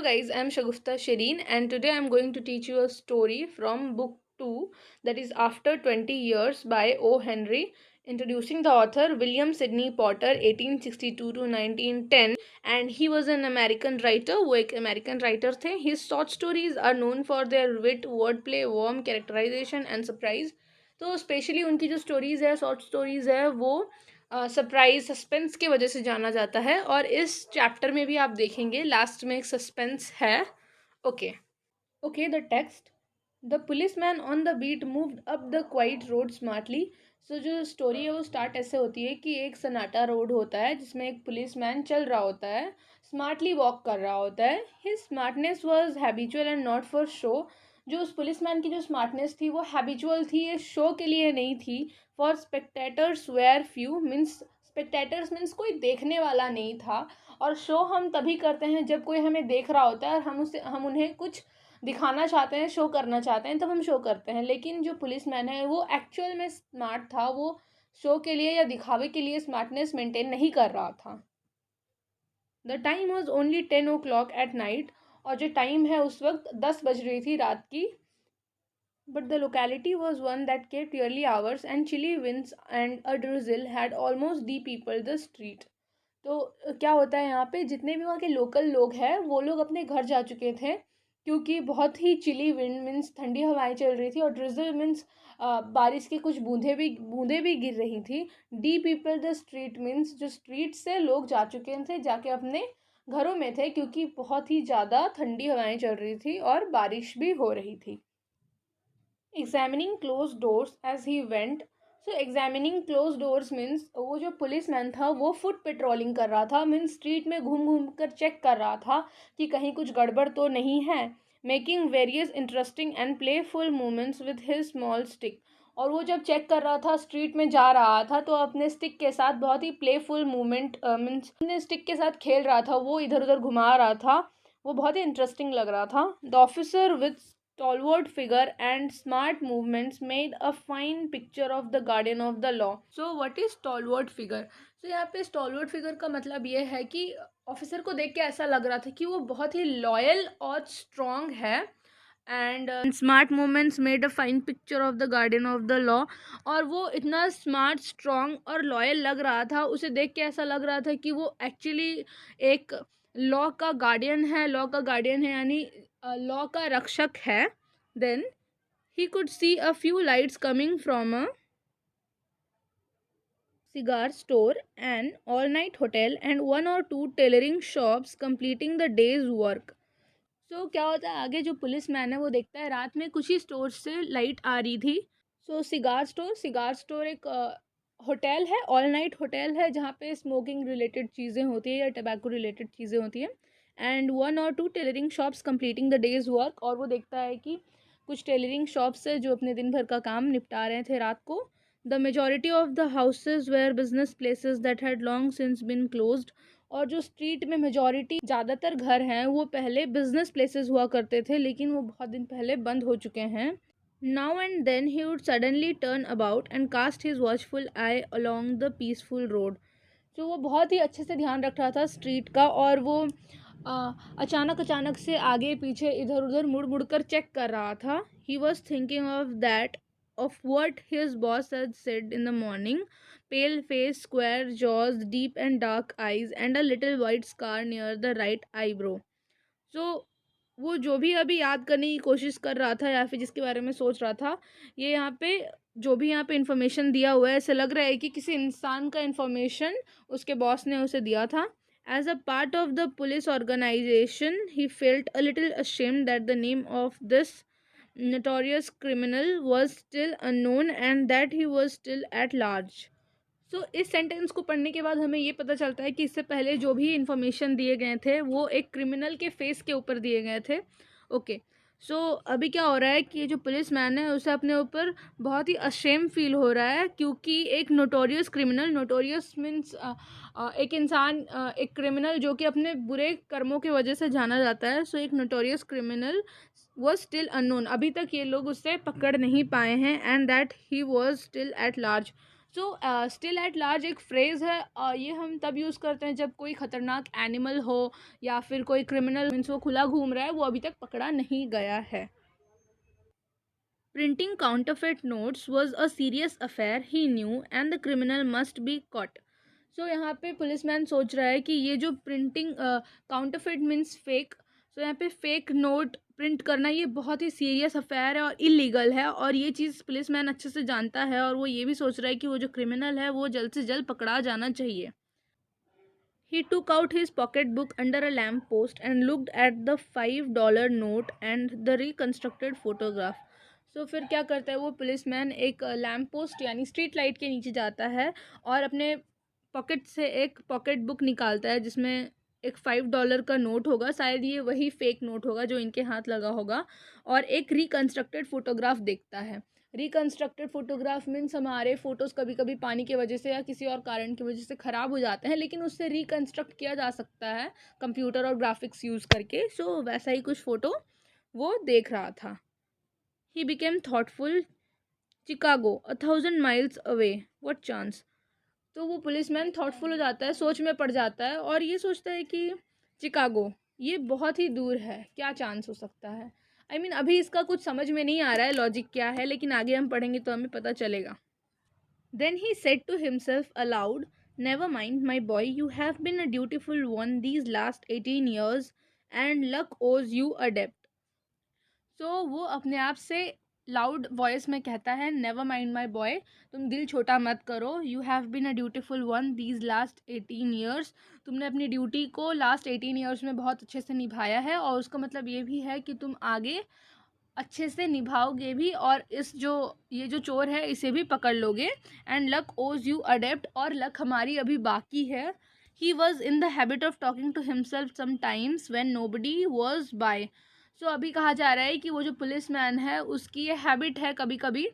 guys, I'm Shagufta Shireen, and today I'm going to teach you a story from book 2, that is After 20 Years by O. Henry. Introducing the author, William Sidney Potter, 1862 to 1910, and he was an American writer. वो एक American writer थे. His short stories are known for their wit, wordplay, warm characterization and surprise. तो specially उनकी जो stories है, short stories है, वो surprise suspense की वजह से जाना जाता है। और इस चैप्टर में भी आप देखेंगे लास्ट में एक सस्पेंस है। Okay okay the text. The police man on the beat moved up the quiet road smartly. So जो स्टोरी है वो स्टार्ट ऐसे होती है कि एक सन्नाटा रोड होता है जिसमें एक पुलिस मैन चल रहा होता है, स्मार्टली वॉक कर रहा होता है। His smartness was habitual and not for show. जो उस पुलिस मैन की जो स्मार्टनेस थी वो हैबिचुअल थी, ये शो के लिए नहीं थी। For spectators were few, means spectators means कोई देखने वाला नहीं था। और शो हम तभी करते हैं जब कोई हमें देख रहा होता है और हम उन्हें कुछ दिखाना चाहते हैं, शो करना चाहते हैं, तब हम शो करते हैं। लेकिन जो पुलिस मैन है वो एक्चुअल में स्मार्ट था, वो शो के लिए या दिखावे के लिए स्मार्टनेस मेंटेन नहीं कर रहा था। The time was only 10 o'clock at night, और जो टाइम है उस वक्त 10 बज रही थी रात की। But the locality was one that kept early hours and chilly winds and a drizzle had almost de-peopled the street. तो क्या होता है यहाँ पे, जितने भी वहाँ के लोकल लोग हैं वो लोग अपने घर जा चुके थे क्योंकि बहुत ही चिली विंड मीन्स ठंडी हवाएं चल रही थी, और ड्रिजल मीन्स बारिश की कुछ बूंदें भी गिर रही थी। D people the street means जो स्ट्रीट से लोग जा चुके थे, जाके अपने घरों में थे क्योंकि बहुत ही ज़्यादा ठंडी हवाएं चल रही थी और बारिश भी हो रही थी। Examining close doors as he went. So examining close doors means वो जो पुलिस मैन था वो फुट पेट्रोलिंग कर रहा था, मीन्स स्ट्रीट में घूम घूम कर चेक कर रहा था कि कहीं कुछ गड़बड़ तो नहीं है। Making various interesting and playful movements with his small stick. और वो जब चेक कर रहा था, स्ट्रीट में जा रहा था, तो अपने स्टिक के साथ बहुत ही प्लेफुल मूवमेंट मीन्स अपने स्टिक के साथ खेल रहा था, वो इधर उधर घुमा रहा था। वो बहुत ही इंटरेस्टिंग लग रहा था। The officer with stalwart figure and smart movements made a fine picture of the guardian of the law. So what is stalwart figure? So यहाँ पे stalwart figure का मतलब ये है कि ऑफिसर को देख के ऐसा लग रहा था कि वो बहुत ही लॉयल और स्ट्रॉन्ग है। And smart movements made a fine picture of the guardian of the law. और वो इतना स्मार्ट, स्ट्रॉन्ग और लॉयल लग रहा था, उसे देख के ऐसा लग रहा था कि वो एक्चुअली एक लॉ का गार्डियन है। लॉ का गार्डियन है यानी लॉ का रक्षक है। Then he could see a few lights coming from a cigar store, an all-night hotel, and one or two tailoring shops completing the day's work. सो क्या होता है आगे, जो पुलिस मैन है वो देखता है रात में कुछ ही स्टोर से लाइट आ रही थी। सो सिगार स्टोर एक होटल है, ऑल नाइट होटल है जहाँ पे स्मोकिंग रिलेटेड चीज़ें होती है या टबैको रिलेटेड चीज़ें होती हैं। And one or two tailoring shops completing the day's work, और वो देखता है कि कुछ टेलरिंग शॉप्स है जो अपने दिन भर का काम निपटा रहे थे रात को। The majority of the houses were business places that had long since been closed. और जो स्ट्रीट में मेजॉरिटी ज़्यादातर घर हैं वो पहले बिजनेस प्लेसेस हुआ करते थे, लेकिन वो बहुत दिन पहले बंद हो चुके हैं। Now and then he would suddenly turn about and cast his watchful eye along the peaceful road. तो वो बहुत ही अच्छे से ध्यान रख रहा था स्ट्रीट का, और वो अचानक अचानक से आगे पीछे इधर उधर मुड़ मुड़ कर चेक कर रहा था। He was thinking of what his boss had said in the morning. Pale face, square jaws, deep and dark eyes, and a little white scar near the right eyebrow. So वो जो भी अभी याद करने की कोशिश कर रहा था या फिर जिसके बारे में सोच रहा था, ये यहाँ पे जो भी यहाँ पे इंफॉर्मेशन दिया हुआ है, ऐसा लग रहा है कि किसी इंसान का इंफॉर्मेशन उसके बॉस ने उसे दिया था। As a part of the police organization, he felt a little ashamed that the name of this notorious criminal was still unknown and that he was still at large. सो इस sentence को पढ़ने के बाद हमें ये पता चलता है कि इससे पहले जो भी इंफॉर्मेशन दिए गए थे वो एक क्रिमिनल के फेस के ऊपर दिए गए थे। ओके, सो अभी क्या हो रहा है कि ये जो पुलिस मैन है उसे अपने ऊपर बहुत ही अशेम फील हो रहा है क्योंकि एक नोटोरियस क्रिमिनल, नोटोरियस मीन्स एक इंसान, एक क्रिमिनल जो कि अपने बुरे कर्मों की वजह से जाना जाता है। सो एक notorious criminal was still unknown, अभी तक ये लोग उससे पकड़ नहीं पाए हैं, and that he was still at large. So still at large एक फ्रेज़ है, ये हम तब यूज़ करते हैं जब कोई ख़तरनाक एनिमल हो या फिर कोई क्रिमिनल मीन्स वो खुला घूम रहा है, वो अभी तक पकड़ा नहीं गया है। Printing counterfeit notes was a serious affair he knew and the criminal must be caught. सो यहाँ पे पुलिसमैन सोच रहा है कि ये जो प्रिंटिंग काउंटरफिट मीन्स फेक, सो यहाँ पे फेक नोट प्रिंट करना ये बहुत ही सीरियस अफेयर है और इलीगल है, और ये चीज़ पुलिसमैन अच्छे से जानता है, और वो ये भी सोच रहा है कि वो जो क्रिमिनल है वो जल्द से जल्द पकड़ा जाना चाहिए। He took out his pocketbook under a lamp post and looked at the $5 note and the reconstructed photograph. So फिर क्या करता है वो पुलिसमैन, एक लैम्प पोस्ट यानी स्ट्रीट लाइट के नीचे जाता है और अपने पॉकेट से एक पॉकेट बुक निकालता है जिसमें एक $5 का नोट होगा, शायद ये वही फेक नोट होगा जो इनके हाथ लगा होगा, और एक रिकन्स्ट्रक्टेड फोटोग्राफ देखता है। रिकन्स्ट्रक्टेड फोटोग्राफ मीन्स हमारे फ़ोटोज़ कभी कभी पानी की वजह से या किसी और कारण की वजह से ख़राब हो जाते हैं, लेकिन उससे रिकन्स्ट्रक्ट किया जा सकता है कंप्यूटर और ग्राफिक्स यूज़ करके। सो वैसा ही कुछ फ़ोटो वो देख रहा था। He became thoughtful, Chicago 1,000 miles away, what chance. तो वो पुलिसमैन थॉटफुल हो जाता है, सोच में पड़ जाता है और ये सोचता है कि चिकागो ये बहुत ही दूर है, क्या चांस हो सकता है। आई मीन अभी इसका कुछ समझ में नहीं आ रहा है लॉजिक क्या है, लेकिन आगे हम पढ़ेंगे तो हमें पता चलेगा। Then he said to himself aloud, "Never mind, my boy, you have been a dutiful one these last 18 years, and luck owes you a debt." So वो अपने आप से लाउड वॉइस में कहता है, नेवर माइंड माई बॉय, तुम दिल छोटा मत करो, you have been a dutiful one these last 18 years, तुमने अपनी ड्यूटी को लास्ट 18 years में बहुत अच्छे से निभाया है, और उसका मतलब ये भी है कि तुम आगे अच्छे से निभाओगे भी, और ये जो चोर है इसे भी पकड़ लोगे। And luck owes you adept, और लक हमारी अभी बाकी है। He was in the habit of talking to himself sometimes when nobody was by. So अभी कहा जा रहा है कि वो जो पुलिस मैन है उसकी ये हैबिट है कभी कभी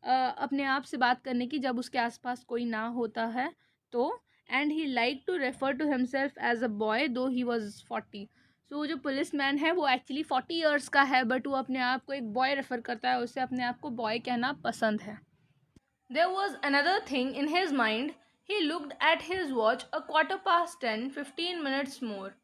अपने आप से बात करने की जब उसके आसपास कोई ना होता है तो। And he like to refer to himself as a boy though he was 40। सो जो पुलिस मैन है वो एक्चुअली 40 years का है, बट वो अपने आप को एक बॉय रेफर करता है, उसे अपने आप को बॉय कहना पसंद है। There was another thing in his mind, he looked at his watch, a 10:15, 15 minutes मोर।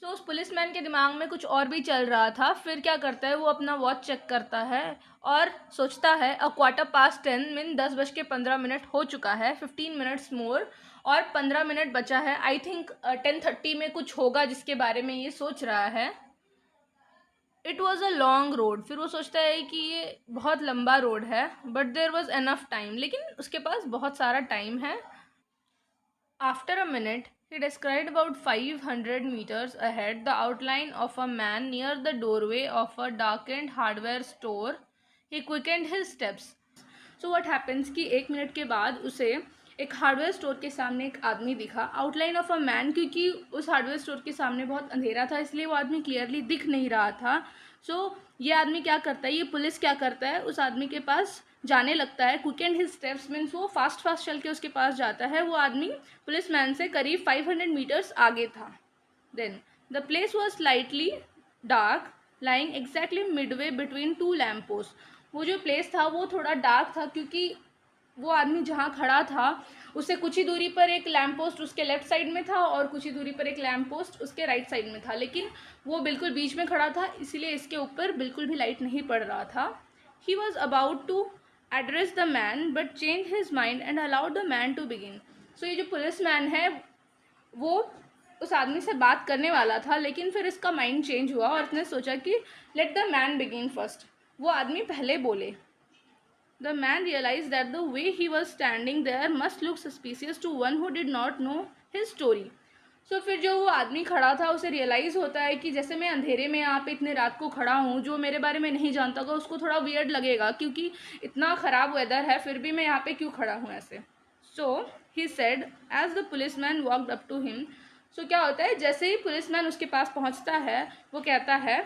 सो उस पुलिसमैन के दिमाग में कुछ और भी चल रहा था। फिर क्या करता है वो अपना वॉच चेक करता है और सोचता है अ 10:15 मीन 10:15 हो चुका है, 15 minutes मोर, और 15 मिनट बचा है। आई थिंक 10:30 में कुछ होगा जिसके बारे में ये सोच रहा है। It was a long road, फिर वो सोचता है कि ये बहुत लंबा रोड है, but there was enough time, लेकिन उसके पास बहुत सारा टाइम है। After a minute, he descried about 500 meters ahead the outline of a man near the doorway of a darkened hardware store. He quickened his steps. So what happens कि 1 minute के बाद उसे एक हार्डवेयर स्टोर के सामने एक आदमी दिखा, आउटलाइन ऑफ अ मैन, क्योंकि उस हार्डवेयर स्टोर के सामने बहुत अंधेरा था इसलिए वो आदमी क्लियरली दिख नहीं रहा था। सो ये आदमी क्या करता है, ये पुलिस क्या करता है, उस आदमी के पास जाने लगता है। Quick and his steps means वो फास्ट फास्ट चल के उसके पास जाता है। वो आदमी पुलिस मैन से करीब 500 मीटर्स आगे था। Then the place was slightly dark, lying exactly midway between two lamp post. वो जो प्लेस था वो थोड़ा डार्क था क्योंकि वो आदमी जहाँ खड़ा था उससे कुछ ही दूरी पर एक लैम्प पोस्ट उसके लेफ्ट साइड में था और कुछ ही दूरी पर एक लैम्प पोस्ट उसके राइट साइड में था, लेकिन वो बिल्कुल बीच में खड़ा था इसीलिए इसके ऊपर बिल्कुल भी लाइट नहीं पड़ रहा था। He was about to address the man but change his mind and allowed the man to begin. So ये जो पुलिस मैन है वो उस आदमी से बात करने वाला था, लेकिन फिर इसका माइंड चेंज हुआ और उसने सोचा कि let the man begin first, वो आदमी पहले बोले। The man realized that the way he was standing there must look suspicious to one who did not know his story. So फिर जो वो आदमी खड़ा था उसे रियलाइज़ होता है कि जैसे मैं अंधेरे में यहाँ पे इतने रात को खड़ा हूँ, जो मेरे बारे में नहीं जानता होगा उसको थोड़ा वियर्ड लगेगा क्योंकि इतना ख़राब वेदर है फिर भी मैं यहाँ पे क्यों खड़ा हूँ ऐसे। So he said as the policeman walked up to him. So क्या होता है, जैसे ही पुलिसमैन उसके पास पहुँचता है वो कहता है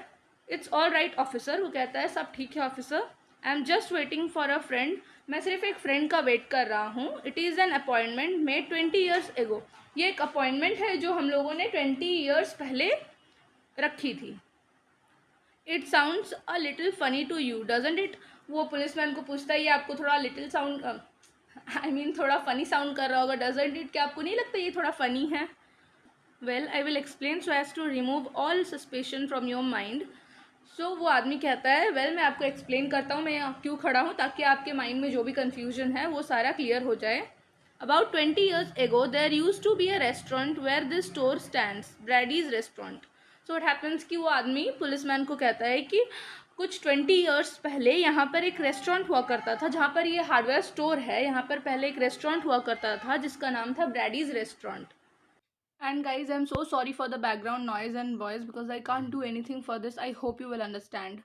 इट्स ऑल राइट ऑफिसर। वो कहता है सब ठीक है officer, I am just waiting for a friend, मैं सिर्फ एक फ्रेंड का वेट कर रहा हूँ। It is an appointment made 20 years एगो, ये एक अपॉइंटमेंट है जो हम लोगों ने 20 years पहले रखी थी। It sounds a little funny to you doesn't it. वो पुलिसमैन को पूछता है ये आपको थोड़ा लिटिल साउंड थोड़ा फनी साउंड कर रहा होगा, डजंट इट? क्या आपको नहीं लगता ये थोड़ा फनी है? Well, I will explain so as to remove all suspicion from your mind. So वो आदमी कहता है, वेल मैं आपको एक्सप्लेन करता हूँ मैं क्यों खड़ा हूँ, ताकि आपके माइंड में जो भी कन्फ्यूजन है वो सारा क्लियर हो जाए. About 20 years ago, there used to be a restaurant where this store stands, Brady's Restaurant. So what happens कि वो आदमी पुलिसमैन को कहता है कि कुछ 20 ईयर्स पहले यहाँ पर एक रेस्टोरेंट हुआ करता था, जहाँ पर ये हार्डवेयर स्टोर है, यहाँ पर पहले एक रेस्टोरेंट हुआ करता था जिसका नाम था ब्रैडीज restaurant. And guys, I'm so sorry for the background noise and voice because I can't do anything for this. I hope you will understand.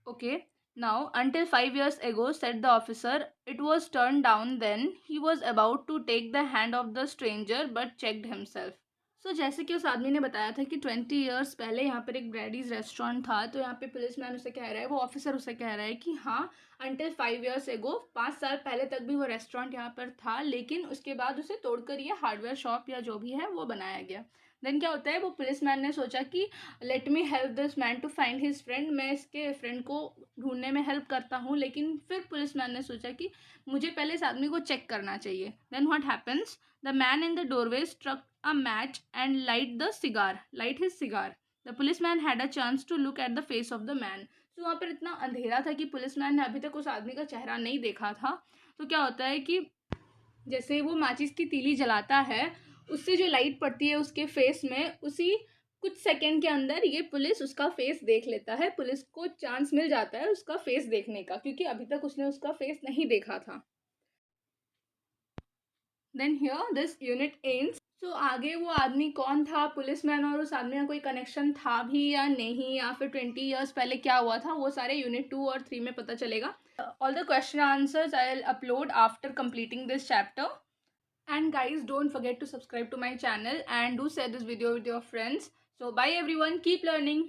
Okay. Now, until 5 years ago, said the officer, it was turned down then. He was about to take the hand of the stranger but checked himself. सो जैसे कि उस आदमी ने बताया था कि 20 years पहले यहाँ पर एक ब्रैडीज रेस्टोरेंट था, तो यहाँ पे पुलिस मैन उसे कह रहा है, वो ऑफिसर उसे कह रहा है कि हाँ, अंटिल 5 ईयर्स एगो, 5 साल पहले तक भी वो रेस्टोरेंट यहाँ पर था, लेकिन उसके बाद उसे तोड़कर ये हार्डवेयर शॉप या जो भी है वो बनाया गया. देन क्या होता है, वो पुलिस मैन ने सोचा कि let me help this man to find his friend, मैं इसके फ्रेंड को ढूंढने में हेल्प करता हूँ. लेकिन फिर पुलिस मैन ने सोचा कि मुझे पहले इस आदमी को चेक करना चाहिए. Then what happens, the man in the doorway struck a match and light his cigar. The policeman had a chance to look at the face of the man. So वहाँ पर इतना अंधेरा था कि पुलिसमैन ने अभी तक उस आदमी का चेहरा नहीं देखा था. तो क्या होता है कि जैसे वो माचिस की तीली जलाता है, उससे जो लाइट पड़ती है उसके फेस में, उसी कुछ सेकंड के अंदर ये पुलिस उसका फेस देख लेता है. पुलिस को चांस मिल जाता है उसका फेस देखने का, क्योंकि अभी तक उसने उसका फेस नहीं देखा था. Then here this unit ends. So आगे वो आदमी कौन था, पुलिसमैन और उस आदमी का कोई कनेक्शन था भी या नहीं, या फिर 20 ईयर्स पहले क्या हुआ था, वो सारे यूनिट 2 और 3 में पता चलेगा. All the question answers I will upload after completing this chapter. And guys, don't forget to subscribe to my channel and do share this video with your friends. So bye everyone, keep learning.